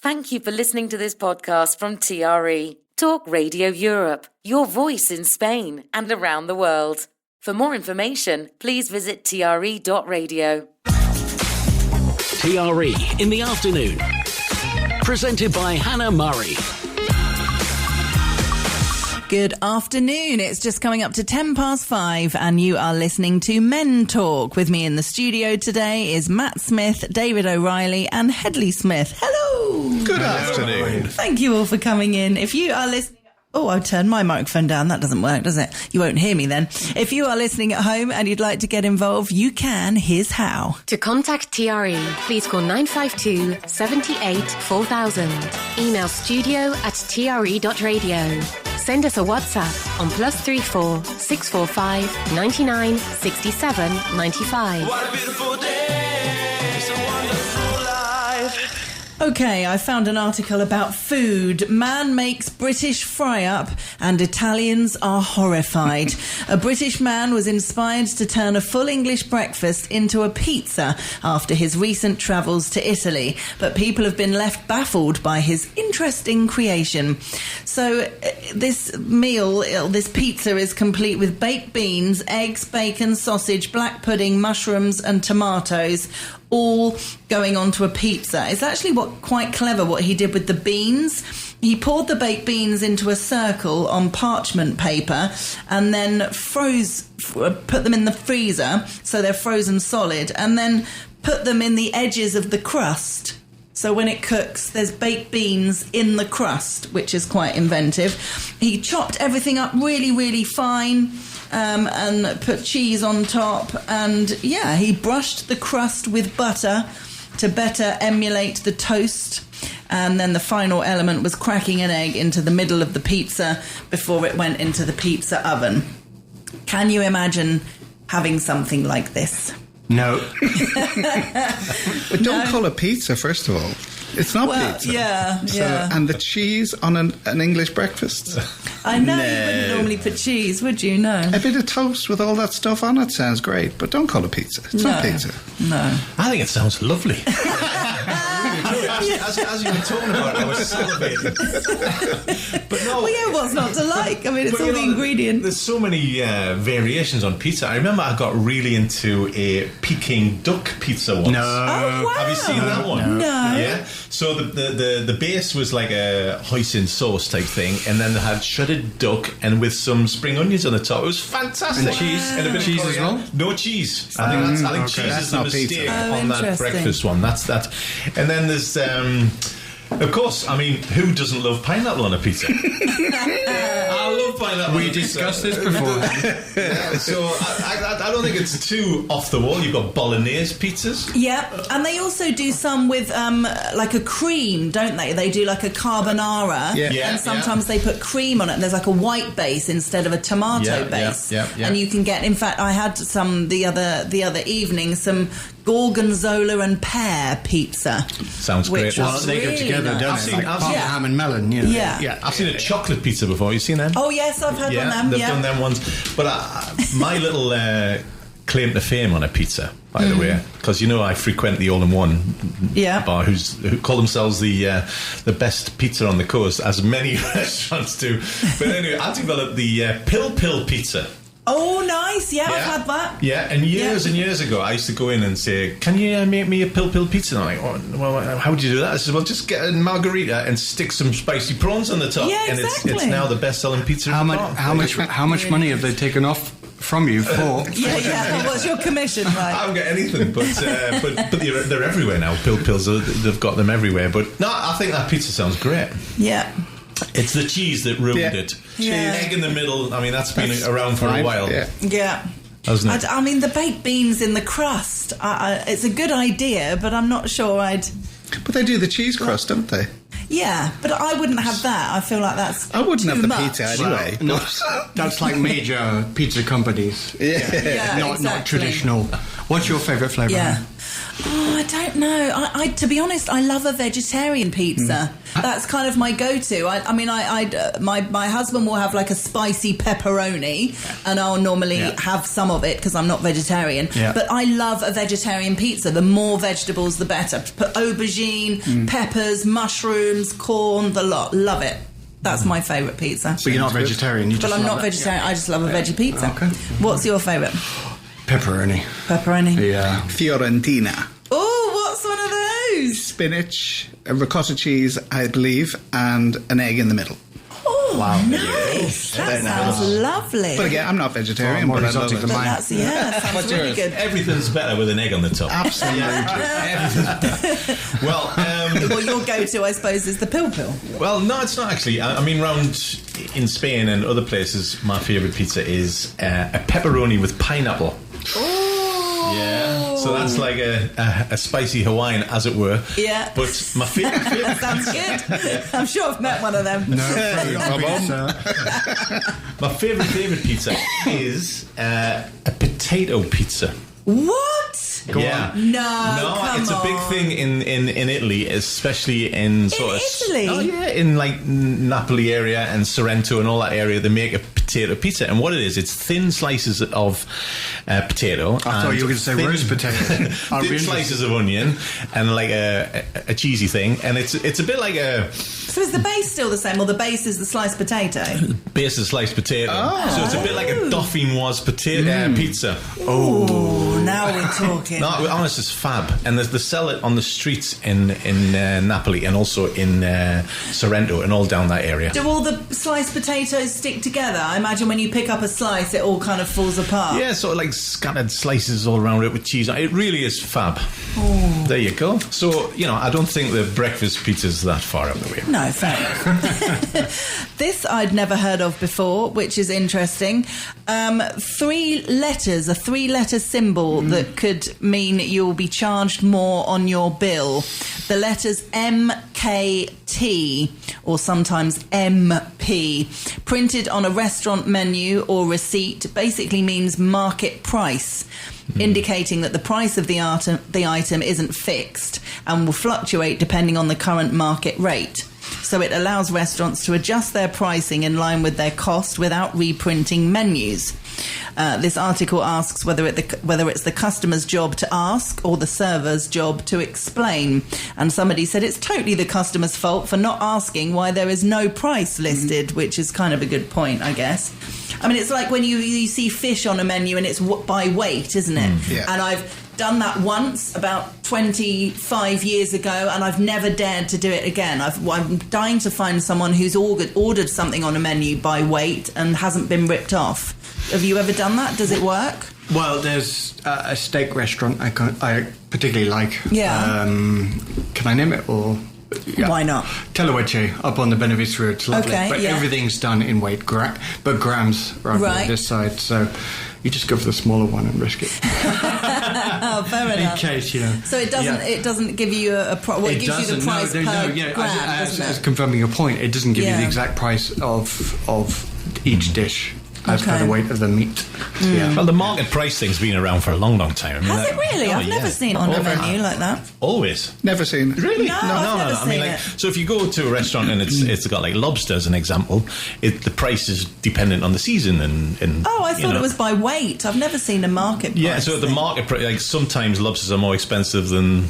Thank you for listening to this podcast from TRE, Talk Radio Europe, your voice in Spain and around the world. For more information, please visit tre.radio. TRE in the afternoon. Presented by Hannah Murray. Good afternoon. It's just coming up to 5:10 and you are listening to Men Talk. With me in the studio today is Matt Smith, David O'Reilly and Hedley Smith. Hello. Good afternoon. Thank you all for coming in. If you are listening... Oh, I've turned my microphone down. That doesn't work, does it? You won't hear me then. If you are listening at home and you'd like to get involved, you can. Here's how. To contact TRE, please call 952 78 4000. Email studio@tre.radio. Send us a WhatsApp on +34 645 99 67 95. What a beautiful day. It's a wonderful life. Okay, I found an article about food. Man makes British fry-up and Italians are horrified. A British man was inspired to turn a full English breakfast into a pizza after his recent travels to Italy, but people have been left baffled by his interesting creation. So this meal, this pizza, is complete with baked beans, eggs, bacon, sausage, black pudding, mushrooms and tomatoes, all going onto a pizza. It's actually quite clever what he did with the beans. He poured the baked beans into a circle on parchment paper and then put them in the freezer so they're frozen solid, and then put them in the edges of the crust. So when it cooks, there's baked beans in the crust, which is quite inventive. He chopped everything up really, really fine, and put cheese on top. And, yeah, he brushed the crust with butter to better emulate the toast. And then the final element was cracking an egg into the middle of the pizza before it went into the pizza oven. Can you imagine having something like this? No. But don't call it pizza, first of all. It's not pizza. Yeah. And the cheese on an English breakfast? I know, you wouldn't normally put cheese, would you? No. A bit of toast with all that stuff on it sounds great, but don't call it pizza. It's not pizza. No. I think it sounds lovely. As you were talking about it, I was salivating. But no. Well, yeah, what's not to like? I mean, it's all the ingredient. There's so many variations on pizza. I remember I got really into a Peking duck pizza once. No. Oh, wow. Have you seen that one? No. Yeah. So the base was like a hoisin sauce type thing, and then they had shredded duck and with some spring onions on the top. It was fantastic. And cheese? And a bit cheese of as well? No cheese. I think cheese is the mistake pizza. on that breakfast one. That's that. And then there's of course, I mean, who doesn't love pineapple on a pizza? I love pineapple. We discussed this before. Yeah, so I don't think it's too off the wall. You've got bolognese pizzas. Yeah, and they also do some with like a cream, don't they? They do like a carbonara, and sometimes they put cream on it. And there's like a white base instead of a tomato base. And you can get. In fact, I had some the other evening. Some gorgonzola and pear pizza. Sounds great. Well, they go together, don't I've they? seen ham and melon, you know. Yeah. I've seen a chocolate pizza before. You seen them? Oh yes, I've had one of them. They've done them ones. But my little claim to fame on a pizza, by the way, because I frequent the All-in-One bar, who call themselves the best pizza on the coast, as many restaurants do. But anyway, I developed the pill pizza. Oh, nice. Yeah, I've had that. Yeah, and years ago, I used to go in and say, can you make me a pill pizza? And I'm like, oh, well, how would you do that? I said, well, just get a margarita and stick some spicy prawns on the top. Yeah, exactly. And it's now the best-selling pizza How in the much money have they taken off from you for? Yeah. What's your commission, right? I haven't got anything, but they're everywhere now. Pills, they've got them everywhere. But no, I think that pizza sounds great. Yeah. It's the cheese that ruined it. Egg in the middle. I mean, that's been around for a while. Yeah. Hasn't it? I mean, the baked beans in the crust. It's a good idea, but I'm not sure I'd. But they do the cheese crust, don't they? Yeah, but I wouldn't have that. I feel like that's. I wouldn't have the much. pizza anyway. No, that's like major pizza companies. Yeah, Not traditional. What's your favourite flavour? Yeah. Oh, I don't know. I to be honest, I love a vegetarian pizza. That's kind of my go-to. My husband will have like a spicy pepperoni, and I'll normally have some of it because I'm not vegetarian. Yeah. But I love a vegetarian pizza. The more vegetables, the better. Put aubergine, peppers, mushrooms, corn, the lot. Love it. That's my favourite pizza. But you're not vegetarian. But I'm not vegetarian. I just love a veggie pizza. Okay. What's your favourite? Pepperoni. Pepperoni. Yeah. Fiorentina. Oh, what's one of those? Spinach, ricotta cheese, I believe, and an egg in the middle. Oh, Wow. nice. That sounds lovely. But again, I'm not vegetarian, More but I love exotic it. than mine. That sounds What's really yours? good. Everything's better with an egg on the top. Absolutely. Well, Well, your go-to, I suppose, is the pill. well, no, it's not actually. I mean, round in Spain and other places, my favourite pizza is a pepperoni with pineapple. Oh. Yeah. So that's like a spicy Hawaiian, as it were. Yeah. But my favourite. That sounds good. I'm sure I've met one of them. My favourite pizza is a potato pizza. What? Yeah. No, come it's a big on. thing in Italy, especially in sort of Italy? Oh yeah, in like Napoli area and Sorrento and all that area, they make a potato pizza, and what it is, it's thin slices of potato. I thought you were going to say roast potato. Thin slices of onion and like a cheesy thing, and it's a bit like a So is the base still the same, or the base is the sliced potato? base of sliced potato. So it's a bit like a dauphinoise potato pizza. Oh, now we're talking. No, honest, it's fab, and they sell it on the streets in Napoli and also in Sorrento and all down that area. Do all the sliced potatoes stick together? I imagine when you pick up a slice, it all kind of falls apart. Yeah, sort of like scattered slices all around it with cheese. It really is fab. There you go. So, I don't think the breakfast pizza's that far out the way. No, fair enough. This I'd never heard of before, which is interesting. 3 letters, a 3-letter symbol that could mean you'll be charged more on your bill. The letters MKT, or sometimes MP, printed on a restaurant menu or receipt, basically means market price, indicating that the price of the item isn't fixed and will fluctuate depending on the current market rate. So it allows restaurants to adjust their pricing in line with their cost without reprinting menus. This article asks whether it's the customer's job to ask or the server's job to explain. And somebody said it's totally the customer's fault for not asking why there is no price listed, which is kind of a good point, I guess. I mean, it's like when you see fish on a menu and it's by weight, isn't it? Yeah. And I've done that once about 25 years ago, and I've never dared to do it again. I'm dying to find someone who's ordered something on a menu by weight and hasn't been ripped off. Have you ever done that? Does it work? Well, there's a steak restaurant I particularly like. Yeah. Can I name it or? Yeah. Why not? Teloeche up on the Benefice Road. It's lovely. Okay, but yeah. everything's done in weight, but grams rather Right. than this side. So you just go for the smaller one and risk it. Oh, fair In enough. case, So it doesn't. Yeah. It doesn't give you it gives you the price per gram, as doesn't it? confirming your point, it doesn't give you Yeah. the exact price of each dish as per Okay. the weight of the meat. Yeah. Well, the market price thing's been around for a long, long time. I mean, Has it really? I've never seen it on a menu like that. Always. Never seen it. Really? No, I've never I mean, seen like, it. so if you go to a restaurant and it's got like lobster as an example, the price is dependent on the season and Oh, I you thought know. it was by weight. I've never seen a market price. Yeah, so at the thing. market price, like sometimes lobsters are more expensive than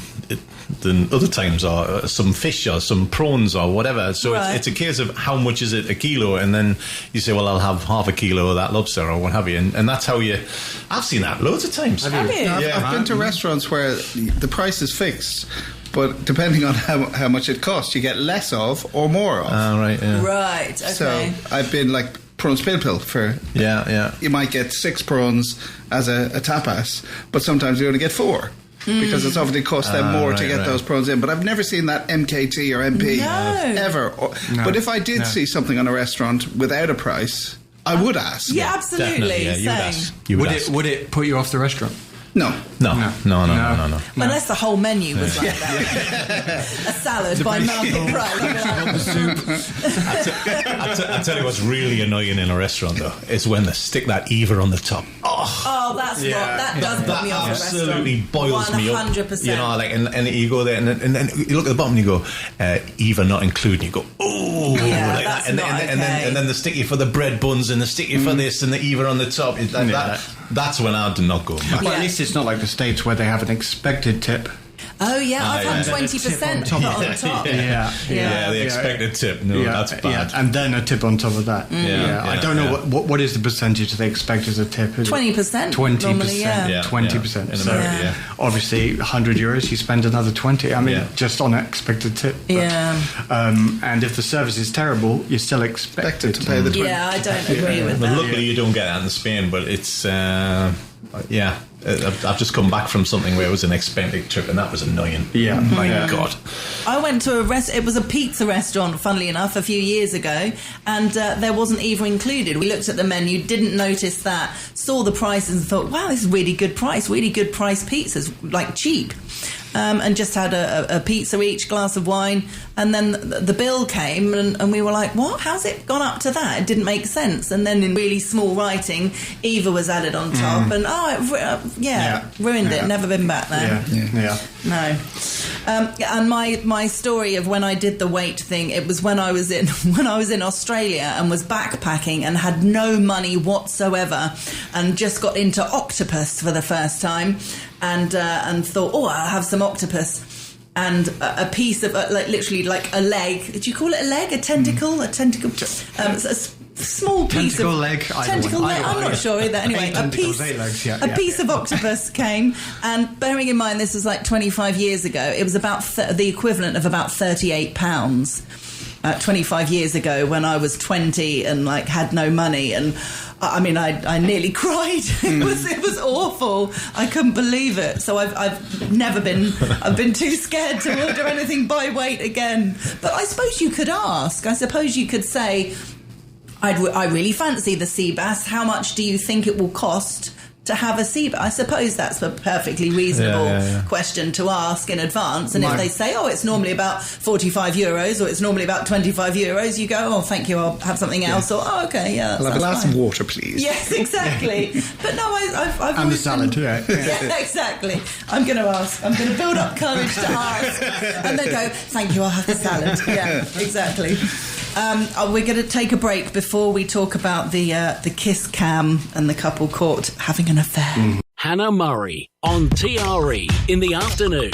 other times, or some fish or some prawns or whatever. So Right. it's a case of how much is it a kilo, and then you say, well, I'll have half a kilo of that lobster or what have you, and that's how you. I've seen that loads of times. Have you? No, I've been to restaurants where the price is fixed, but depending on how much it costs, you get less of or more of. Right. Yeah. Right. Okay. So I've been like prawns pilpil for. Yeah. You might get 6 prawns as a tapas, but sometimes you only get 4. Because it's obviously cost them more to get those prawns in. But I've never seen that MKT or MP ever. No. But if I did see something on a restaurant without a price, I would ask. yeah, absolutely. Definitely. Yeah, you would Same. ask. You would ask. Would it put you off the restaurant? No. No. Unless the whole menu was like that. A salad by market price. I tell you what's really annoying in a restaurant though is when they stick that Eva on the top. Oh, Oh, that's right. That does put me off a restaurant. Absolutely boils me up. 100%. You know, like, and you go there, and then you look at the bottom, and you go, Eva not included. You go, oh, Yeah, like that's that. And, not and okay. then they stick you for the bread buns, and they stick you for this, and the Eva on the top. That's when I do not go back. Well, at least it's not like the States where they have an expected tip. Oh, yeah, I've had 20% put on top. Yeah, the expected tip. No, that's bad. Yeah, and then a tip on top of that. I don't know what is the percentage they expect as a tip. 20%. 20%. 20%. In So America, obviously, €100, you spend another 20. I mean, just on an expected tip. Yeah. And if the service is terrible, you're still expected to pay the 20. Yeah, I don't agree with But that. luckily, you don't get that in Spain. But it's I've just come back from something where it was an expected trip, and that was annoying. Yeah, my God. I went to it was a pizza restaurant, funnily enough, a few years ago, and there wasn't Eva included. We looked at the menu, didn't notice that, saw the prices and thought, wow, this is really good price pizzas, like cheap. And just had a pizza each, glass of wine, and then the bill came, and we were like, what? How's it gone up to that? It didn't make sense. And then in really small writing, Eva was added on top, and ruined it. Never been back there. No. And my story of when I did the weight thing, it was when I was in Australia and was backpacking and had no money whatsoever, and just got into octopus for the first time, and thought, oh, I'll have some octopus. And a piece of literally like a leg. Did you call it a leg? A tentacle? A tentacle? A small piece tentacle of leg. Tentacle leg. I'm not sure either. Anyway, a piece of octopus came, and bearing in mind this was like 25 years ago, it was about the equivalent of about £38. 25 years ago, when I was 20 and like had no money, and I mean, I nearly cried. It was awful. I couldn't believe it. So I've never been. I've been too scared to order anything by weight again. But I suppose you could ask. I suppose you could say, I really fancy the sea bass. How much do you think it will cost to have a sea bass? I suppose that's a perfectly reasonable question to ask in advance. And if they say, oh, it's normally about €45 or it's normally about €25, you go, oh, thank you, I'll have something else. Or, oh, okay, that's I'll have a glass of water, please. Yes, exactly. But no, I've and the salad, yeah, exactly. I'm going to ask. I'm going to build up courage to ask. And they go, thank you, I'll have the salad. Yeah, exactly. We're going to take a break before we talk about the kiss cam and the couple caught having an affair. Hannah Murray on TRE in the afternoon.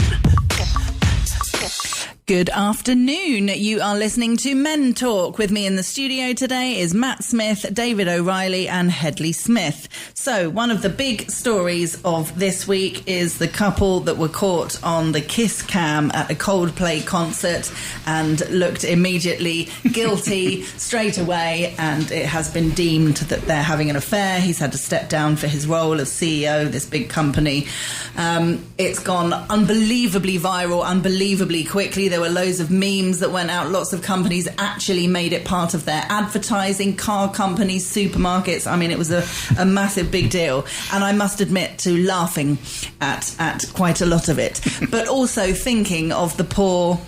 Good afternoon. You are listening to Men Talk. With me in the studio today is Matt Smith, David O'Reilly and Headley Smith. So one of the big stories of this week is the couple that were caught on the kiss cam at a Coldplay concert and looked immediately guilty straight away, and it has been deemed that they're having an affair. He's had to step down for his role as CEO of this big company. It's gone unbelievably viral, unbelievably quickly. There were loads of memes that went out. Lots of companies actually made it part of their advertising, car companies, supermarkets. I mean, it was a massive big deal. And I must admit to laughing at quite a lot of it. But also thinking of the poor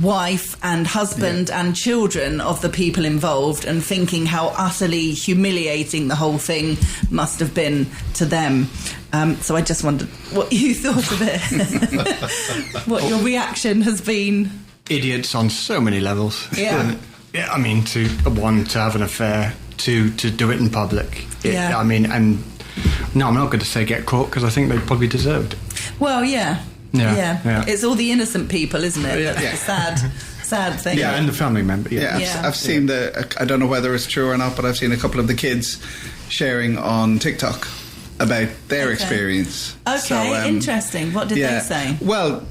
wife and husband and children of the people involved, and thinking how utterly humiliating the whole thing must have been to them. So I just wondered what you thought of it. What your reaction has been. Idiots on so many levels. Yeah. Yeah, I mean, to have an affair, to do it in public. Yeah. I mean, and no, I'm not going to say get caught, because I think they probably deserved it. Well, yeah. Yeah. It's all the innocent people, isn't it? Yeah. That's the sad thing. Yeah, and the family member. Yeah, I've seen I don't know whether it's true or not, but I've seen a couple of the kids sharing on TikTok about their experience. Okay, so, interesting. What did they say? Well,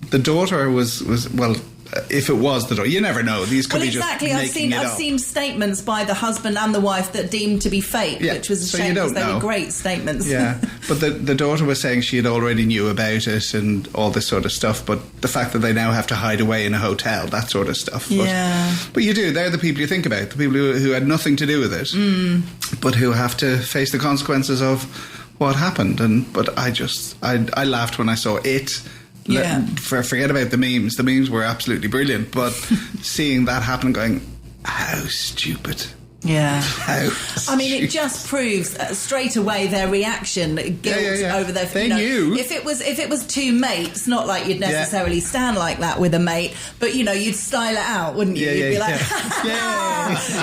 the daughter was if it was the daughter, you never know. These could be just making it up. I've seen statements by the husband and the wife that deemed to be fake, which was a shame because they were great statements. Yeah, but the daughter was saying she had already knew about it and all this sort of stuff, but the fact that they now have to hide away in a hotel, that sort of stuff. Yeah. But you do, they're the people you think about, the people who had nothing to do with it, but who have to face the consequences of what happened. But I laughed when I saw it. Yeah. Forget about the memes. The memes were absolutely brilliant, but seeing that happen, going, how stupid. Yeah. I mean, it just proves straight away their reaction, guilt over their... They knew. If it was two mates, not like you'd necessarily stand like that with a mate, but, you know, you'd style it out, wouldn't you? You'd be like,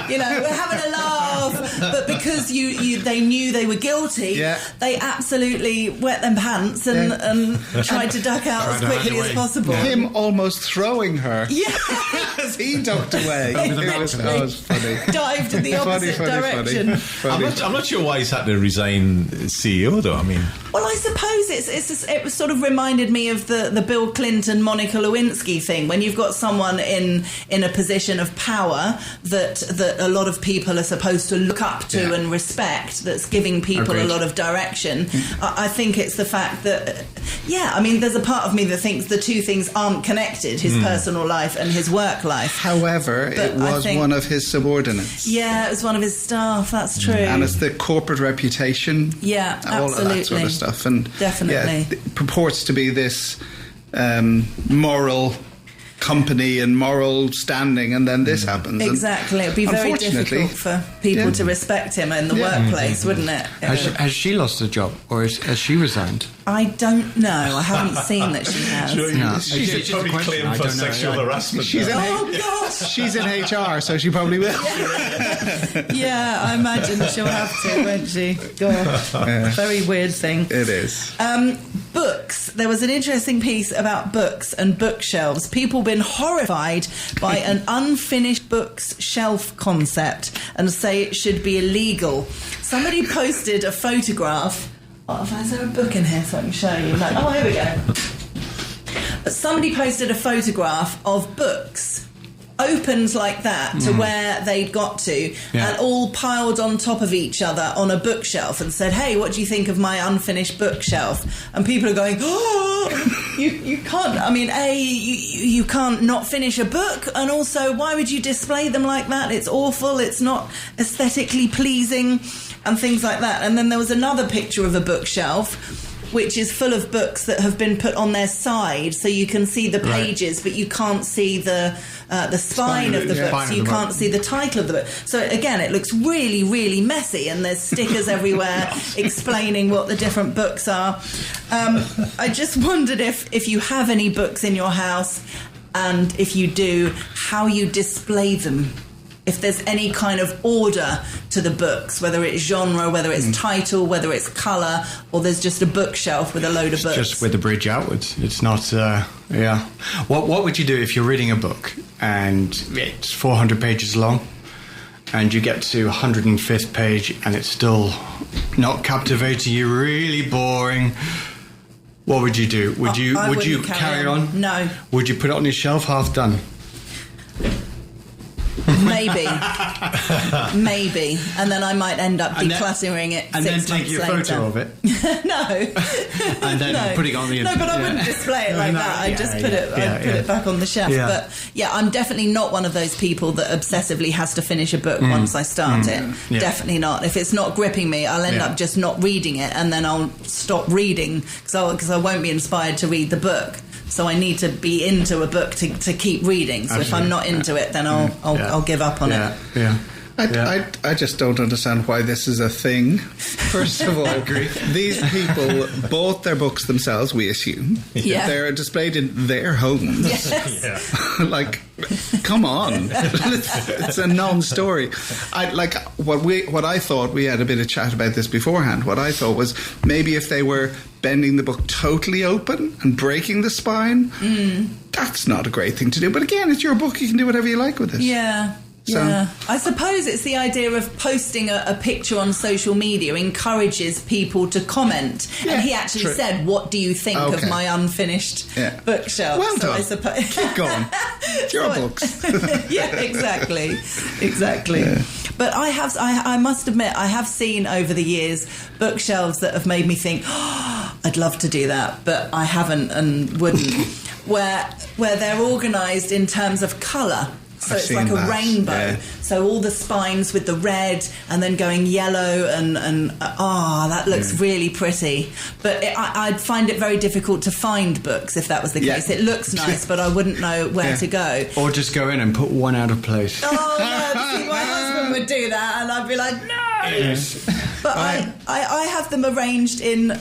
you know, we're having a laugh. But because they knew they were guilty, they absolutely wet them pants and tried to duck out as quickly as possible. Him almost throwing her. Yeah. As he ducked away. It was funny. Dived in the opposite direction. Funny. I'm not sure why he's had to resign as CEO, though. I mean... Well, I suppose it was sort of reminded me of the Bill Clinton, Monica Lewinsky thing, when you've got someone in a position of power that a lot of people are supposed to look up to and respect, that's giving people a lot of direction. I think it's the fact that, I mean, there's a part of me that thinks the two things aren't connected, his personal life and his work life. However, it was one of his subordinates. Yeah, it was one of his staff, that's true. And it's the corporate reputation. Yeah, all absolutely. of that sort of stuff. And definitely. It purports to be this moral company and moral standing, and then this happens. Exactly. It'd be very difficult for people to respect him in the workplace, wouldn't it? Has she lost her job, or has she resigned? I don't know. I haven't seen that she has. No. She's probably claimed for sexual harassment. She's in HR, so she probably will. Yeah, I imagine she'll have to, won't she? Gosh, very weird thing. It is. Books. There was an interesting piece about books and bookshelves. People been horrified by an unfinished books shelf concept and say it should be illegal. Somebody posted a photograph. Is there a book in here so I can show you? No. Oh, here we go. Somebody posted a photograph of books opened like that to where they'd got to and all piled on top of each other on a bookshelf and said, hey, what do you think of my unfinished bookshelf? And people are going, oh, you can't, I mean, you can't not finish a book, and also why would you display them like that? It's awful, it's not aesthetically pleasing and things like that. And then there was another picture of a bookshelf which is full of books that have been put on their side, so you can see the pages, but you can't see the spine of the book, so you can't see the title of the book. So again, it looks really, really messy, and there's stickers everywhere explaining what the different books are. I just wondered if you have any books in your house, and if you do, how you display them. If there's any kind of order to the books, whether it's genre, whether it's title, whether it's colour, or there's just a bookshelf with a load of books. Just with the bridge outwards. It's not, What would you do if you're reading a book and it's 400 pages long and you get to 105th page and it's still not captivating you, really boring? What would you do? Would you carry on? No. Would you put it on your shelf half done? Maybe, and then I might end up decluttering it and 6 months later. And then take your photo of it. No. And then put it on the internet. No, but I wouldn't display it like that. I'd just put it back on the shelf. Yeah. But yeah, I'm definitely not one of those people that obsessively has to finish a book once I start it. Yeah. Definitely not. If it's not gripping me, I'll end up just not reading it, and then I'll stop reading because I won't be inspired to read the book. So I need to be into a book to keep reading. So if I'm not into it, then I'll give up on it. Yeah. I just don't understand why this is a thing. First of all, these people bought their books themselves, we assume. Yeah. They're displayed in their homes. Yes. Like, come on. It's a non-story. What I thought, we had a bit of chat about this beforehand, what I thought was maybe if they were bending the book totally open and breaking the spine, that's not a great thing to do. But again, it's your book. You can do whatever you like with it. Yeah. So. Yeah, I suppose it's the idea of posting a picture on social media encourages people to comment. Yeah, and he actually said, what do you think of my unfinished bookshelf? Well done. I suppose. Keep going. It's your books. Yeah, exactly. Yeah. But I must admit, I have seen over the years bookshelves that have made me think, I'd love to do that, but I haven't and wouldn't. where they're organised in terms of colour. So it's like a rainbow. Yeah. So all the spines with the red and then going yellow and that looks really pretty. But I'd find it very difficult to find books if that was the case. It looks nice, but I wouldn't know where to go. Or just go in and put one out of place. Oh, no, see, my husband would do that, and I'd be like, no. Yes. But I have them arranged in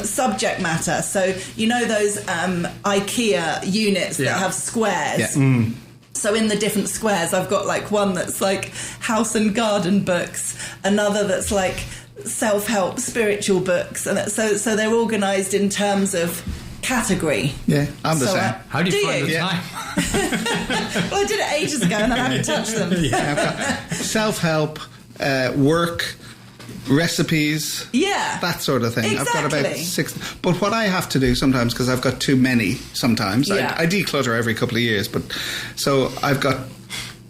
subject matter. So you know those IKEA units that have squares. Yeah. So in the different squares, I've got like one that's like house and garden books, another that's like self-help spiritual books, and so they're organised in terms of category. Yeah, I'm the same. How do you find the Yeah. time? Well, I did it ages ago, and I haven't touched them. I've got self-help, work, recipes, that sort of thing. I've got about Exactly. 6. But what I have to do sometimes, because I've got too many sometimes, Yeah. I declutter every couple of years, but so I've got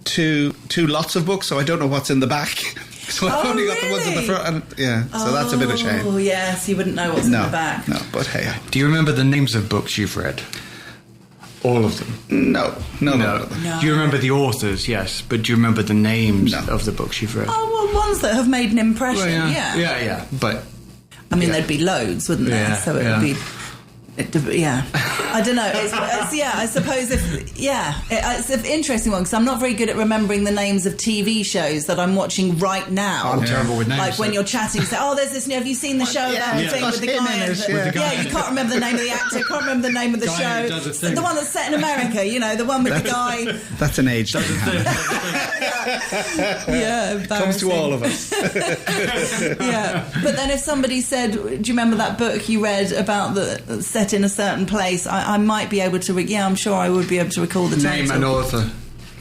two lots of books, so I don't know what's in the back. So I've only got the ones in the front, and so that's a bit of shame. Oh yes, you wouldn't know what's in the back. No, but hey, Do you remember the names of books you've read? All of them? no. No. Do you remember the authors? Yes, but do you remember the names No. of the books you've read? Oh well, ones that have made an impression. Well, yeah. yeah. But I mean, there'd be loads, wouldn't there? Yeah, So it yeah. would be. I don't know. It's I suppose it's an interesting one because I'm not very good at remembering the names of TV shows that I'm watching right now. I'm terrible with names. Like when you're chatting, say, "Oh, there's this new. Have you seen the show about the thing got with the him guy?" in and it, the- yeah. With the guy. you can't remember the name of the actor. Can't remember the name of the Guy who show. does a thing. The one that's set in America. You know, the one with the guy. That's an age thing. Yeah, Comes to all of us. Yeah, but then if somebody said, "Do you remember that book you read about the set in a certain place?" I might be able to. I'm sure I would be able to recall the name title. an author.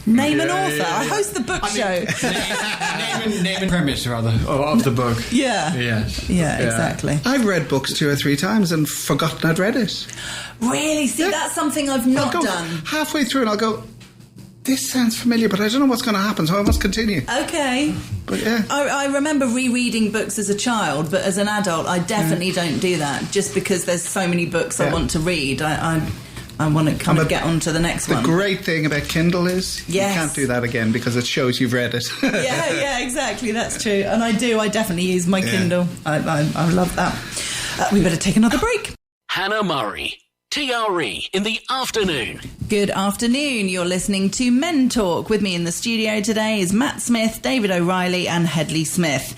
Name an Yeah, author. yeah, I yeah. host the book show. Name and premise, rather, of the book. Yeah. Yes. Yeah, exactly. I've read books 2 or 3 times and forgotten I'd read it. Really? See, Yeah. that's something I've I'll not go done. halfway through and I'll go, this sounds familiar, but I don't know what's going to happen, so I must continue. Okay. But yeah. I remember rereading books as a child, but as an adult, I definitely don't do that. Just because there's so many books I Yeah. want to read, I want to kind of get on to the next The one. great thing about Kindle is Yes. you can't do that again because it shows you've read it. Yeah, exactly. That's true. And I definitely use my Yeah. Kindle. I love that. We better take another break. Hannah Murray. TRE in the afternoon. Good afternoon. You're listening to Men Talk. With me in the studio today is Matt Smith, David O'Reilly and Headley Smith.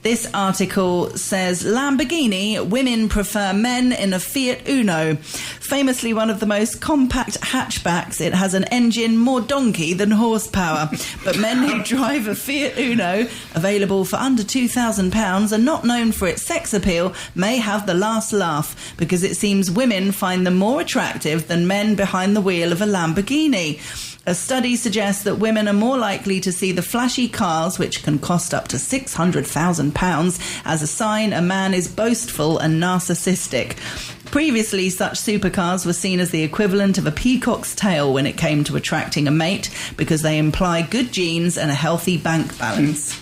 This article says Lamborghini, women prefer men in a Fiat Uno. Famously one of the most compact hatchbacks, it has an engine more donkey than horsepower. But men who drive a Fiat Uno, available for under £2,000 and not known for its sex appeal, may have the last laugh because it seems women find them more attractive than men behind the wheel of a Lamborghini. A study suggests that women are more likely to see the flashy cars, which can cost up to £600,000, as a sign a man is boastful and narcissistic. Previously, such supercars were seen as the equivalent of a peacock's tail when it came to attracting a mate, because they imply good genes and a healthy bank balance.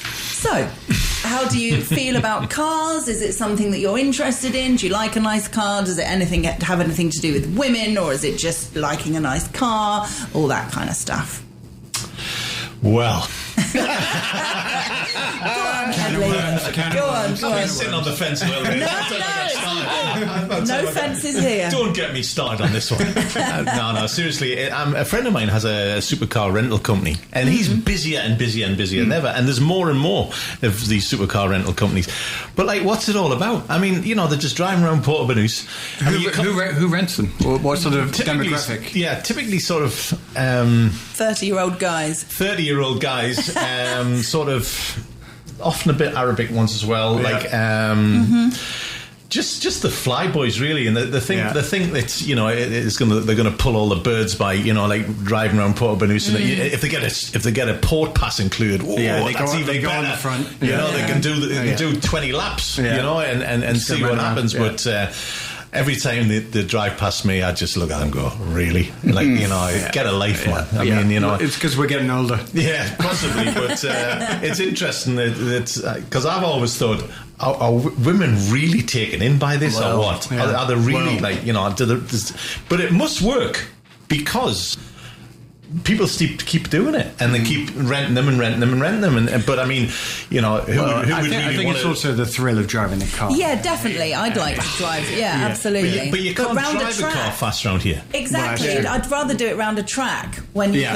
So, how do you feel about cars? Is it something that you're interested in? Do you like a nice car? Does it have anything to do with women, or is it just liking a nice car? All that kind of stuff. Well, Go on, Headley. Go on. I'm sitting on the fence a little bit. No fences here. Don't get me started on this one. No, seriously. A friend of mine has a supercar rental company, and he's busier and busier and busier than ever. And there's more and more of these supercar rental companies. But like, what's it all about? I mean, they're just driving around Port Portobello. Who rents them? Or what sort of demographic? Yeah, typically sort of 30-year-old guys. 30-year-old guys, sort of often a bit Arabic ones as well, like just the flyboys really, and the thing that they're going to pull all the birds by like driving around Port Banús, and if they get a port pass included, that's even better. On the front. They can do 20 laps, and see what happens. Yeah. But every time they drive past me, I just look at them and go, really? Like, get a life, man. I mean, It's because we're getting older. Yeah, possibly, but it's interesting that because I've always thought, are women really taken in by this or what? Are they really but it must work because people keep doing it, and they keep renting them. But I mean, you know, who would I really think want it's to? also the thrill of driving the car. Yeah, definitely. I'd like to drive. Yeah, absolutely. But you can't round drive a track, car fast around here. Exactly. Well, I'd rather do it round a track when you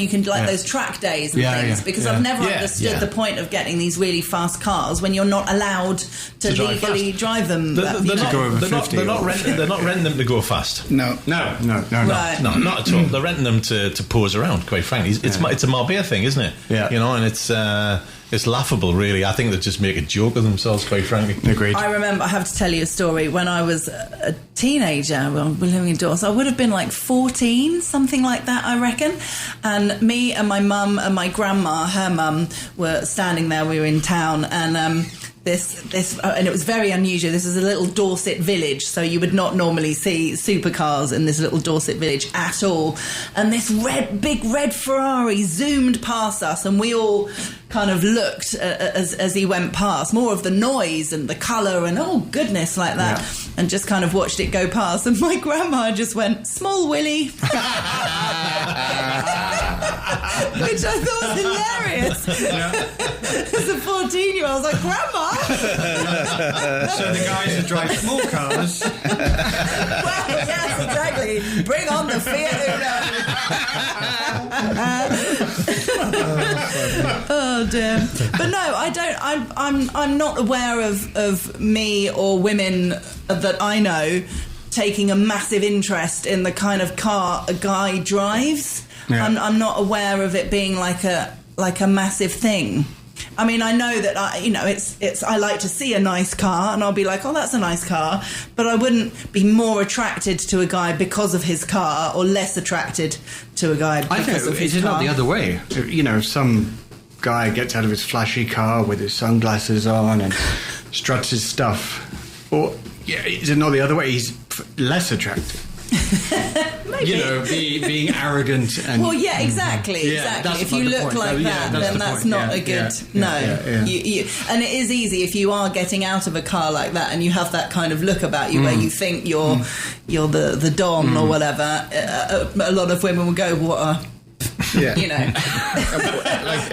can like those track days and things, because I've never understood the point of getting these really fast cars when you're not allowed to legally drive them. They're not renting them to go fast. No. Right. No, not at all. They're renting them to pose around. Quite frankly, it's a Marbella thing, isn't it? Yeah. You know, and it's laughable, really. I think they just make a joke of themselves, quite frankly. Agreed. I remember, I have to tell you a story. When I was a teenager, well, we're living indoors, I would have been like 14, something like that, I reckon. And me and my mum and my grandma, her mum, were standing there. We were in town, and and it was very unusual. This is a little Dorset village, so you would not normally see supercars in this little Dorset village at all. And this big red Ferrari zoomed past us, and we all kind of looked as he went past, more of the noise and the colour and oh goodness, like that, and just kind of watched it go past. And my grandma just went, "Small Willy," which I thought was hilarious. As a 14-year-old, I was like, "Grandma." So the guys that drive small cars. Well, yes, exactly. Bring on the Fiat Uno. Oh dear. But no, I don't. I'm not aware of me or women that I know taking a massive interest in the kind of car a guy drives. Yeah. I'm not aware of it being like a massive thing. I mean, I know that I like to see a nice car, and I'll be like, "Oh, that's a nice car," but I wouldn't be more attracted to a guy because of his car, or less attracted to a guy because of his car. Is it not the other way? You know, some guy gets out of his flashy car with his sunglasses on and struts his stuff, or is it not the other way? He's less attractive. Maybe. You know, being arrogant and... Well, yeah, exactly. If you look like that, then that's not a good... And it is easy if you are getting out of a car like that and you have that kind of look about you where you think you're the Don or whatever. A lot of women will go, "What a..." You know,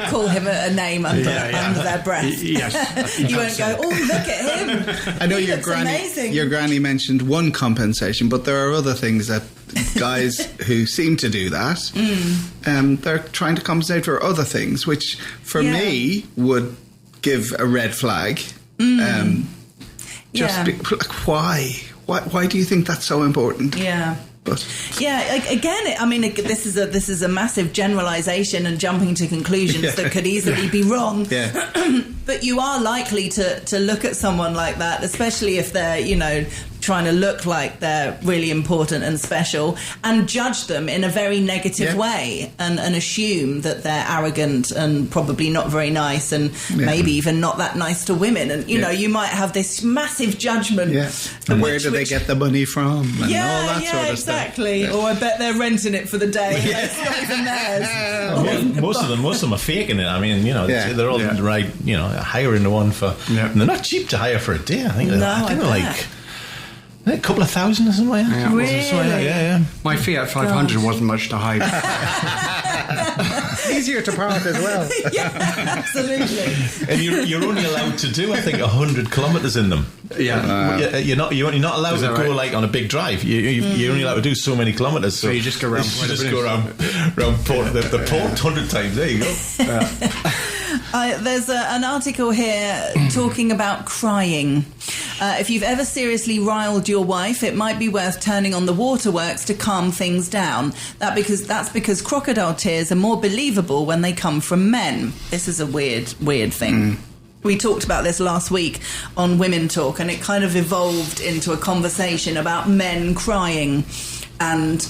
call him a name under their breath. Yes, you won't go, "Oh, look at him." I know your granny mentioned one compensation, but there are other things that guys who seem to do that, they're trying to compensate for other things, which for me would give a red flag. Why do you think that's so important? Yeah. This is a massive generalisation and jumping to conclusions that could easily be wrong. But you are likely to look at someone like that, especially if they're, trying to look like they're really important and special, and judge them in a very negative way and assume that they're arrogant and probably not very nice and maybe even not that nice to women. And, you might have this massive judgment. And where do they get the money from? And all that sort of exactly. stuff. Or I bet they're renting it for the day. It's not even theirs. Most of them are faking it. I mean, they're all hiring the one for... And they're not cheap to hire for a day. I think they're like... A couple of thousand or something like that. Really? My Fiat 500 wasn't much to hide. Easier to park as well. Absolutely. And you're only allowed to do, I think, 100 kilometres in them. You're not allowed to go like on a big drive. You're only allowed to do so many kilometres. So you just go around. Port, the port 100 times. There you go. There's an article here talking about crying. If you've ever seriously riled your wife, it might be worth turning on the waterworks to calm things down. That's because crocodile tears are more believable when they come from men. This is a weird thing. We talked about this last week on Women Talk, and it kind of evolved into a conversation about men crying and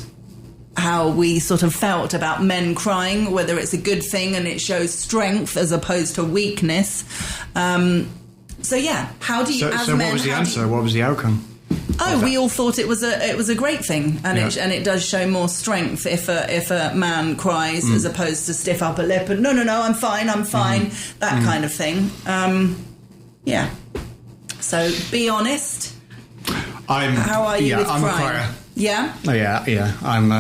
how we sort of felt about men crying, whether it's a good thing and it shows strength as opposed to weakness. How do you, as men... So what was the answer? What was the outcome? We all thought it was a great thing, and it does show more strength if a man cries as opposed to stiff upper lip and no, I'm fine, that kind of thing. So be honest. How are you with I'm crying? A crier. Yeah? I'm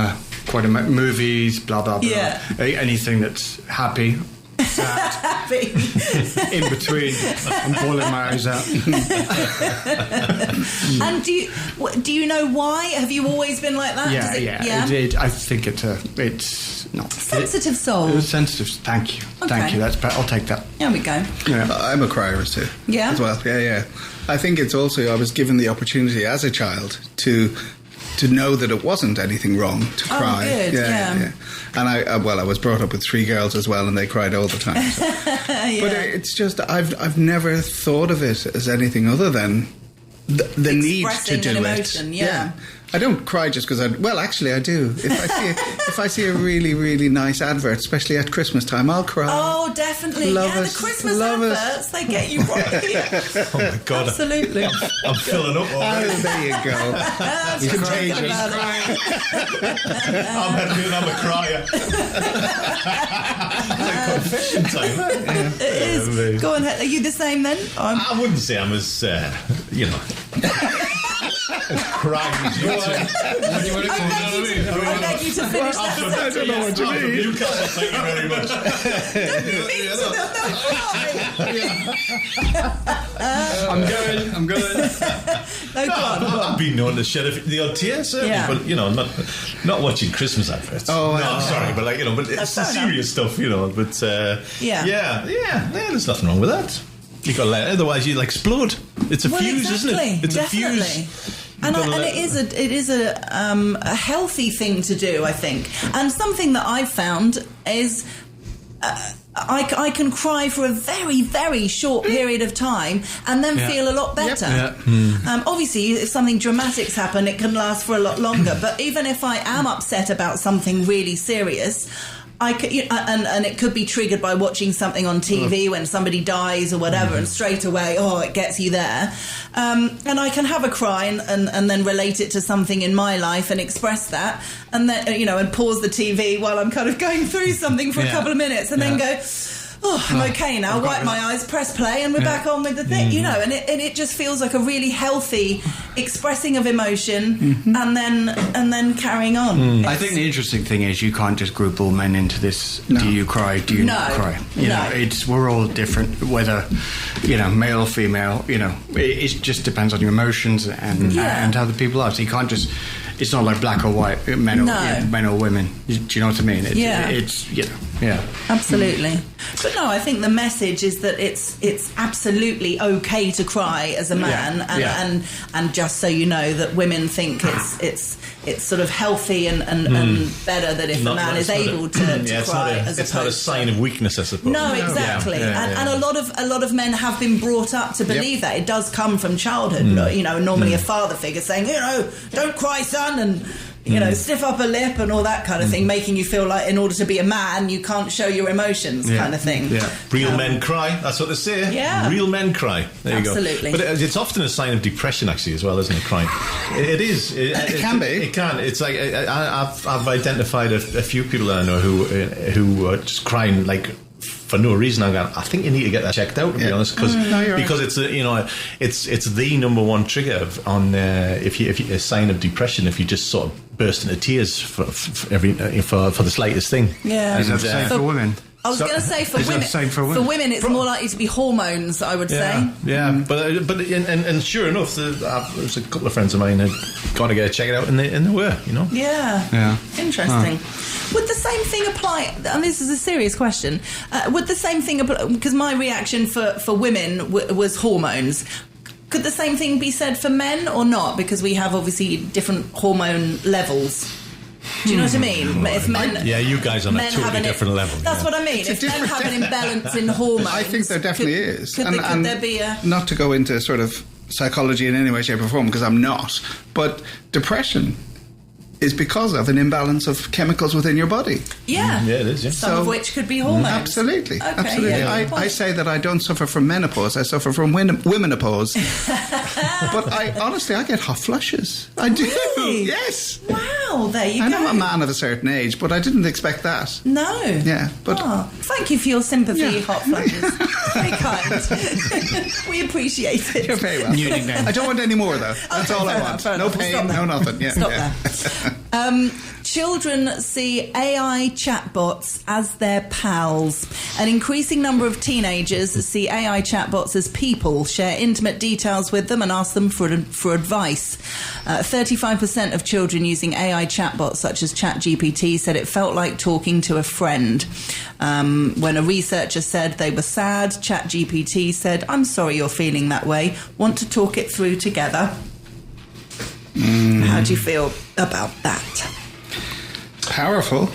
quite a movies, blah blah blah. Yeah. Anything that's happy. Sad. Happy. In between, I'm boiling my eyes out. And do you know why? Have you always been like that? I think it's not sensitive soul. It's sensitive. Thank you. Okay. Thank you. I'll take that. There we go. Yeah. I'm a crier too. Yeah. As well. Yeah. I think it's also, I was given the opportunity as a child to know that it wasn't anything wrong to cry. Good, yeah. And I was brought up with 3 girls as well, and they cried all the time. So. But it's just, I've never thought of it as anything other than the need to do an emotion, it. Yeah. I don't cry just because actually I do. If I see a really, really nice advert, especially at Christmas time, I'll cry. Oh, definitely. The Christmas adverts, they get you right. Oh my God. Absolutely. I'm filling up already. Oh, there you go. That's contagious. I'm a crier. Like confession time. It is. Go on, are you the same then? I wouldn't say I'm as, crying as you two. I beg you to finish that I don't know what you mean. Newcastle, thank you very much. I'm going. No, go on. I've been known to shed the odd tear, certainly, Yeah. but not watching Christmas adverts. Oh, no, I'm sorry, but but it's the serious stuff, But there's nothing wrong with that. You got to let, otherwise you'll explode. It's a fuse, isn't it? It's definitely. a fuse. And it is a healthy thing to do, I think. And something that I've found is I can cry for a very, very short period of time and then feel a lot better. Yep. Obviously, if something dramatic's happened, it can last for a lot longer. But even if I am upset about something really serious, I could, and it could be triggered by watching something on TV when somebody dies or whatever, and straight away, it gets you there. And I can have a cry and then relate it to something in my life and express that, and then and pause the TV while I'm kind of going through something for a couple of minutes, and then go, I'm okay now, wipe my eyes, press play, and we're back on with the thing, and it just feels like a really healthy expressing of emotion, and then carrying on. I think the interesting thing is you can't just group all men into this. No. Do you cry? Do you not cry? We're all different, whether male or female. It just depends on your emotions and how the people are. So you can't just. It's not like black or white, men or women. Do you know what I mean? It's Absolutely. But no, I think the message is that it's absolutely okay to cry as a man, and just so you know that women think it's sort of healthy and better that if a man is able to cry it's not a sign of weakness, I suppose. No, exactly. And a lot of men have been brought up to believe that. It does come from childhood. Normally a father figure saying, don't cry, son, and stiff upper lip and all that kind of thing, making you feel like in order to be a man you can't show your emotions, kind of thing. Real men cry, that's what they say. Real men cry. There you go. Absolutely. But it's often a sign of depression, actually, as well, isn't it, crying? It is. It can be. It can. It's like I've identified a few people that I know who are just crying like for no reason. I'm going, I think you need to get that checked out, to be honest, because it's it's the number one trigger on if you a sign of depression if you just sort of burst into tears for the slightest thing. Yeah, is that the same for women? I was going to say for women, it's more likely to be hormones, I would say. Yeah, but sure enough, there's a couple of friends of mine who got to get checked out, and they were, Yeah. Interesting. Would the same thing apply? And this is a serious question. Would the same thing apply? Because my reaction for women was hormones. Could the same thing be said for men or not? Because we have obviously different hormone levels. Do you know what I mean? If men, you guys are on a totally different level. That's what I mean. If men have an imbalance in hormones, I think there definitely is. Could there be a... Not to go into sort of psychology in any way, shape or form, because I'm not, but depression is because of an imbalance of chemicals within your body. Yeah. Yeah, it is, yeah. Some of which could be hormones. Absolutely. Okay, absolutely. yeah, I say that I don't suffer from menopause, I suffer from womenopause. But I get hot flushes. I do. Really? Yes. Wow, there you go. I know I'm a man of a certain age, but I didn't expect that. No. Yeah, but... thank you for your sympathy, hot flushes. Very kind. We appreciate it. You're very welcome. I don't want any more, though. That's all I want. No pain, no nothing. Yeah. Stop there. Children see AI chatbots as their pals. An increasing number of teenagers see AI chatbots as people, share intimate details with them and ask them for advice. 35% of children using AI chatbots such as ChatGPT said it felt like talking to a friend. When a researcher said they were sad, ChatGPT said, "I'm sorry you're feeling that way. Want to talk it through together?" How do you feel about that? Powerful.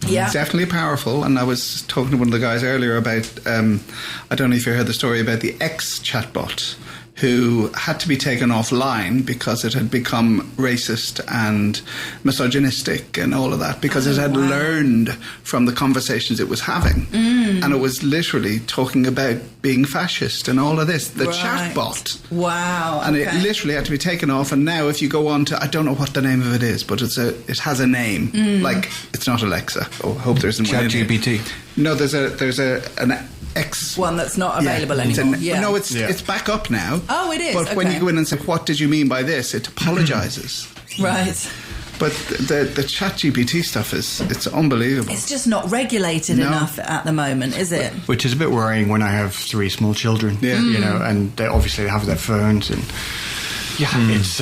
Yeah. Definitely powerful. And I was talking to one of the guys earlier about, I don't know if you heard the story about the ex-chatbot who had to be taken offline because it had become racist and misogynistic and all of that, because it had learned from the conversations it was having. And it was literally talking about being fascist and all of this. The chatbot. Wow. And it literally had to be taken off. And now if you go on to, I don't know what the name of it is, but it has a name. Like, it's not Alexa. Oh, I hope there isn't one in here. ChatGPT. No, there's an one that's not available anymore. No, it's back up now. Oh, it is. But when you go in and say, "What did you mean by this?" it apologises. Right. But the ChatGPT stuff it's unbelievable. It's just not regulated enough at the moment, is it? Which is a bit worrying when I have 3 small children. Yeah. You know, and they obviously have their phones, and it's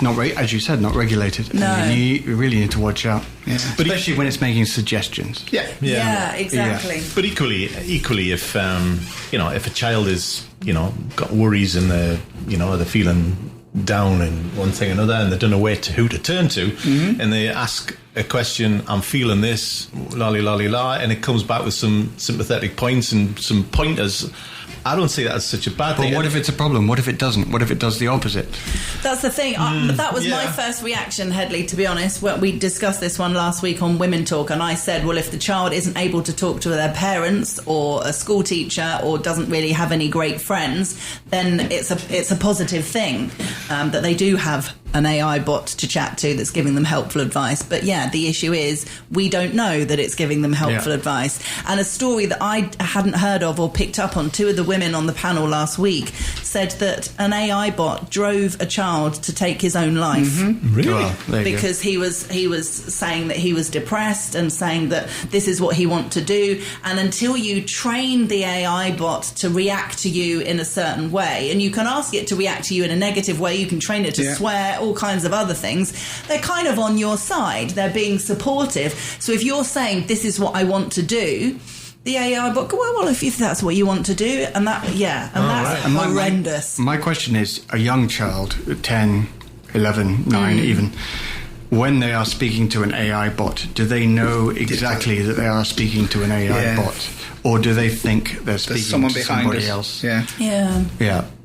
not as you said, not regulated. No. And you really need to watch out. Yeah. But especially when it's making suggestions. Yeah, exactly. Yeah. But equally, if if a child is got worries and they're feeling down in one thing or another, and they don't know who to turn to, and they ask a question, "I'm feeling this, lolly lolly la," and it comes back with some sympathetic points and some pointers. I don't see that as such a bad thing. But what if it's a problem? What if it doesn't? What if it does the opposite? That's the thing. That was my first reaction, Headley, to be honest. We discussed this one last week on Women Talk, and I said, well, if the child isn't able to talk to their parents or a school teacher or doesn't really have any great friends, then it's a positive thing that they do have an AI bot to chat to that's giving them helpful advice. But yeah, the issue is we don't know that it's giving them helpful advice. And a story that I hadn't heard of or picked up on, 2 of the women on the panel last week said that an AI bot drove a child to take his own life. Really? Well, because he was saying that he was depressed and saying that this is what he wants to do. And until you train the AI bot to react to you in a certain way, and you can ask it to react to you in a negative way, you can train it to swear, all kinds of other things, they're kind of on your side. They're being supportive. So if you're saying, this is what I want to do, the AI bot, well, if that's what you want to do, and that's horrendous. My question is, a young child, 10, 11, 9 even, when they are speaking to an AI bot, do they know exactly that they are speaking to an AI bot? Or do they think they're speaking to somebody else? Yeah.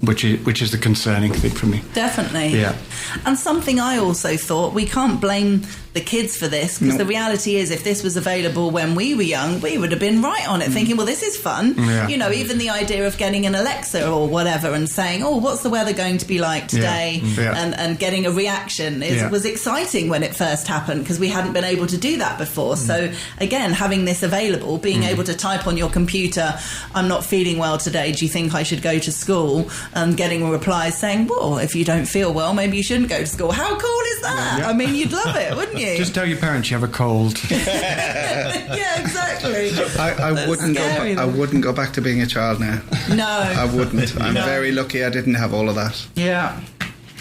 Which is the concerning thing for me. Definitely. Yeah. And something I also thought, we can't blame the kids for this, because the reality is, if this was available when we were young, we would have been right on it, thinking, well, this is fun. Yeah. Even the idea of getting an Alexa or whatever and saying, oh, what's the weather going to be like today? And getting a reaction was exciting when it first happened, because we hadn't been able to do that before. So again, having this available, being able to type on your computer, I'm not feeling well today, do you think I should go to school? And getting replies saying, well, if you don't feel well, maybe you shouldn't go to school. How cool is that? Yeah. I mean, you'd love it, wouldn't you? Just tell your parents you have a cold. Yeah, exactly. I wouldn't go back to being a child now. No. I wouldn't. I'm very lucky I didn't have all of that. Yeah.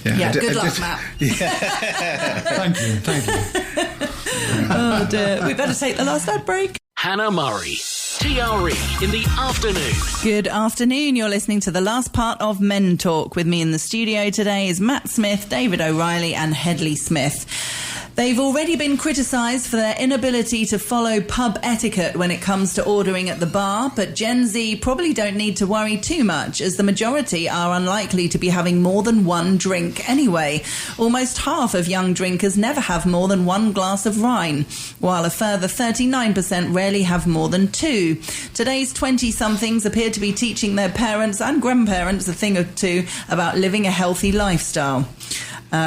Good luck, Matt. Thank you. Oh, dear. We better take the last ad break. Hannah Murray, TRE in the afternoon. Good afternoon. You're listening to the last part of Men Talk. With me in the studio today is Matt Smith, David O'Reilly and Headley Smith. They've already been criticised for their inability to follow pub etiquette when it comes to ordering at the bar, but Gen Z probably don't need to worry too much, as the majority are unlikely to be having more than one drink anyway. Almost half of young drinkers never have more than 1 glass of wine, while a further 39% rarely have more than 2. Today's 20-somethings appear to be teaching their parents and grandparents a thing or two about living a healthy lifestyle.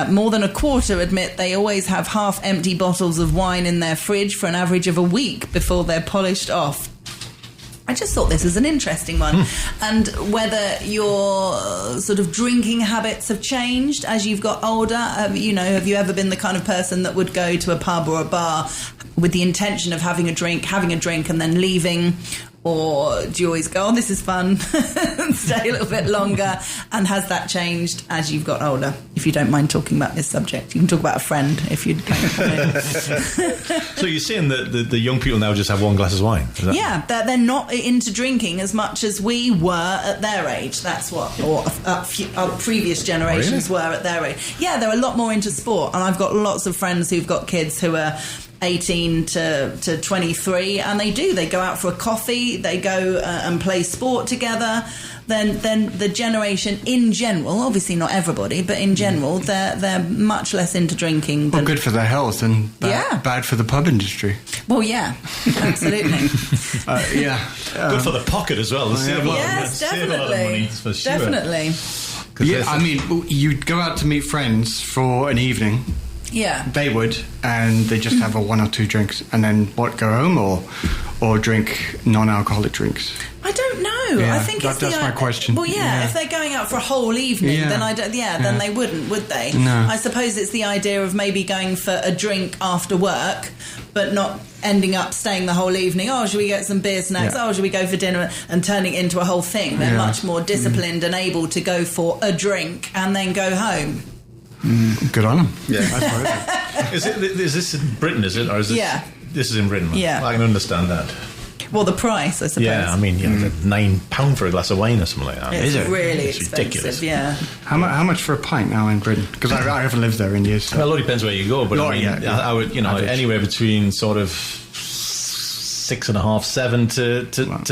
More than a quarter admit they always have half-empty bottles of wine in their fridge for an average of a week before they're polished off. I just thought this was an interesting one. And whether your sort of drinking habits have changed as you've got older. Have you ever been the kind of person that would go to a pub or a bar with the intention of having a drink, and then leaving? Or do you always go, this is fun, and stay a little bit longer? And has that changed as you've got older? If you don't mind talking about this subject, you can talk about a friend if you'd like. So you're saying that the young people now just have one glass of wine? Is that... Yeah, they're not into drinking as much as we were at their age. That's what, or our previous generations were at their age. Yeah, they're a lot more into sport. And I've got lots of friends who've got kids who are 18 to 23, and they go out for a coffee, they go and play sport together. Then the generation in general, obviously not everybody, but in general, they're much less into drinking. Well, good for their health and bad for the pub industry. Well, yeah, absolutely. Good for the pocket as well. Yes, definitely. Save a lot of money for sure. Definitely. Yeah, I mean, you'd go out to meet friends for an evening. Yeah, they would, and they just have a 1 or 2 drinks, and then go home or drink non-alcoholic drinks. I don't know. Yeah, I think that's my question. Well, if they're going out for a whole evening, then then they wouldn't, would they? No. I suppose it's the idea of maybe going for a drink after work, but not ending up staying the whole evening. Oh, should we get some beer snacks? Oh, should we go for dinner? And turning it into a whole thing. They're much more disciplined and able to go for a drink and then go home. Good on them. Yeah. Is this in Britain, is it? Or is this, this is in Britain? Yeah. I can understand that. Well, the price, I suppose. Yeah, I mean, £9 for a glass of wine or something like that. It's really it's expensive, ridiculous. yeah. How much for a pint now in Britain? Because I haven't lived there in years. So. Well, it all depends where you go, but I would, average. Anywhere between sort of 6.5, 7 to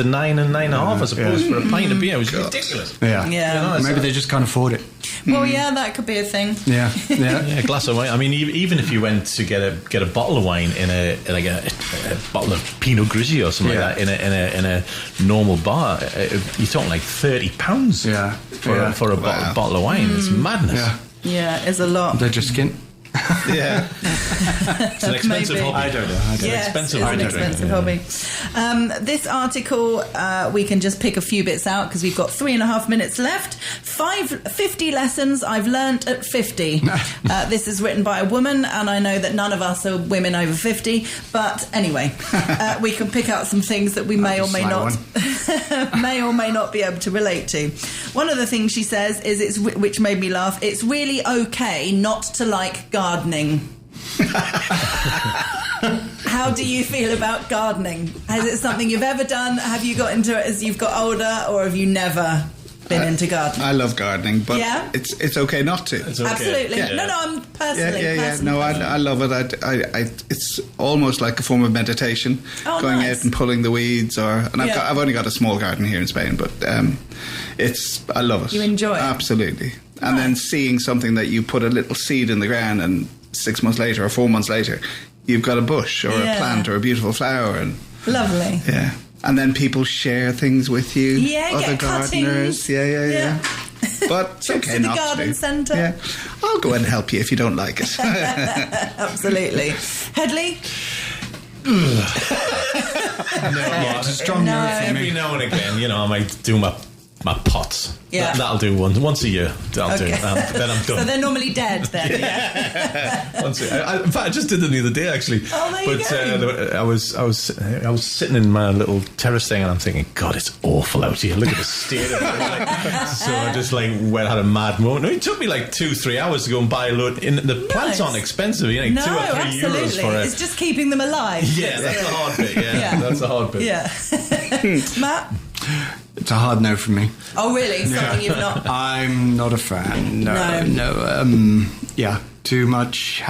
9 and 9.5, I suppose, for a pint of beer, which is ridiculous. Yeah. Maybe they just can't afford it. Well, that could be a thing. Yeah. A glass of wine. I mean, even if you went to get a bottle of wine in a bottle of Pinot Grigio or something like that in a normal bar, you're talking like £30. Yeah. For a bottle of wine. It's madness. Yeah, it's a lot. They're just skin. Yeah. It's an expensive hobby. I don't know. Yes, it's an expensive hobby. This article, we can just pick a few bits out because we've got 3.5 minutes left. 50 lessons I've learnt at 50. This is written by a woman, and I know that none of us are women over 50. But anyway, we can pick out some things that we may or may not be able to relate to. One of the things she says is, which made me laugh, it's really okay not to like gardening. How do you feel about gardening? Is it something you've ever done? Have you got into it as you've got older, or have you never been into gardening? I love gardening, but it's okay not to. It's okay. Absolutely. Yeah. No, I'm personally. No, I love it. It's almost like a form of meditation. Going out and pulling the weeds, I've only got a small garden here in Spain, but I love it. You enjoy it? Absolutely. And then seeing something that you put a little seed in the ground, and 6 months later or 4 months later, you've got a bush or a plant or a beautiful flower. And lovely. Yeah. And then people share things with you. Yeah, other get gardeners. cuttings. Yeah. But it's trips okay to the not garden to. centre. Yeah. I'll go and help you if you don't like it. Absolutely. Headley? It's a strong no for every me. now and again, I might do my pots. Yeah. That'll do once a year. I'll do. Then I'm done. So they're normally dead then. Yeah. Once a year. In fact, I just did it the other day actually. Oh, there you go. I was sitting in my little terrace thing, and I'm thinking, God, it's awful out here. Look at the state of it. So I just had a mad moment. It took me like 2-3 hours to go and buy a load. The plants aren't expensive. €2 or €3 absolutely. for it. It's just keeping them alive. Yeah, that's the hard bit. Yeah, that's the hard bit. Yeah. Matt? It's a hard no from me. Oh, really? Something you've not... I'm not a fan. No. Yeah, too much.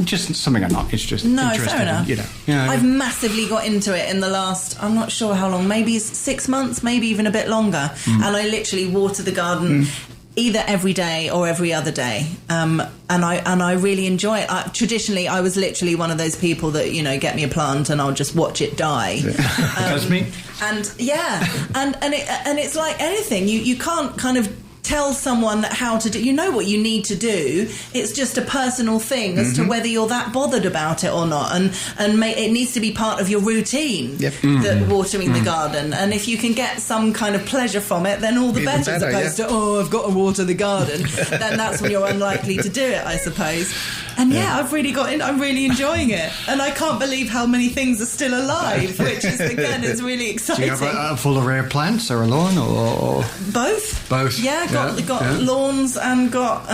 Just something I'm not. It's just interesting. Fair enough. I've massively got into it in the last, I'm not sure how long, maybe 6 months, maybe even a bit longer. And I literally water the garden either every day or every other day. And I really enjoy it. Traditionally, I was literally one of those people that, get me a plant and I'll just watch it die. That's me. And and it's like anything. You can't kind of tell someone how to do. You know what you need to do. It's just a personal thing as to whether you're that bothered about it or not, and it needs to be part of your routine. Yep. That watering the garden, and if you can get some kind of pleasure from it, then all the Even better. As opposed to I've got to water the garden, then that's when you're unlikely to do it, I suppose. And I've really I'm really enjoying it, and I can't believe how many things are still alive, which is again is really exciting. Do you have a full array of plants or a lawn or both? Both. Yeah, got lawns and got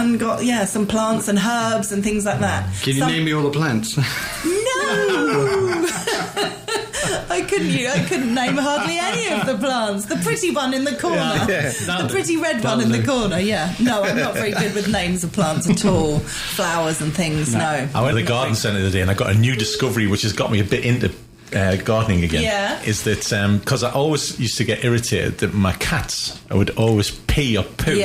some plants and herbs and things like that. Can you name me all the plants? No. I couldn't name hardly any of the plants. The pretty one in the corner. The pretty red one in the corner, No, I'm not very good with names of plants at all. Flowers and things, no. I went to the garden centre today and I got a new discovery which has got me a bit into gardening again. Yeah. Is that because I always used to get irritated that my cats would always pee or poo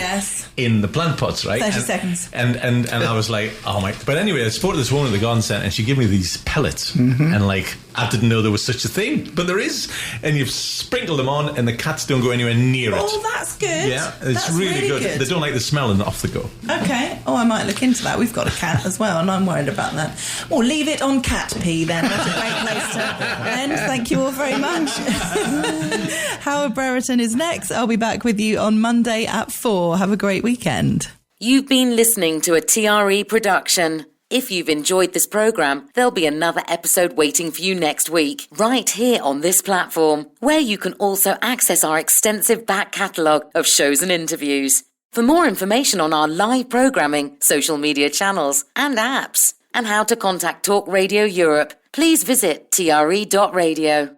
in the plant pots, right? 30 seconds. And I was like, oh my. But anyway, I spoke to this woman at the garden centre and she gave me these pellets. And like, I didn't know there was such a thing, but there is. And you've sprinkled them on and the cats don't go anywhere near it. Oh, that's good. Yeah, it's that's really good. They don't like the smell and off they go. Okay. Oh, I might look into that. We've got a cat as well and I'm worried about that. Well, leave it on cat pee then. That's a great place to end. Thank you all very much. Howard Brereton is next. I'll be back with you on Monday at 4. Have a great weekend. You've been listening to a TRE production. If you've enjoyed this programme, there'll be another episode waiting for you next week, right here on this platform, where you can also access our extensive back catalogue of shows and interviews. For more information on our live programming, social media channels and apps, and how to contact Talk Radio Europe, please visit tre.radio.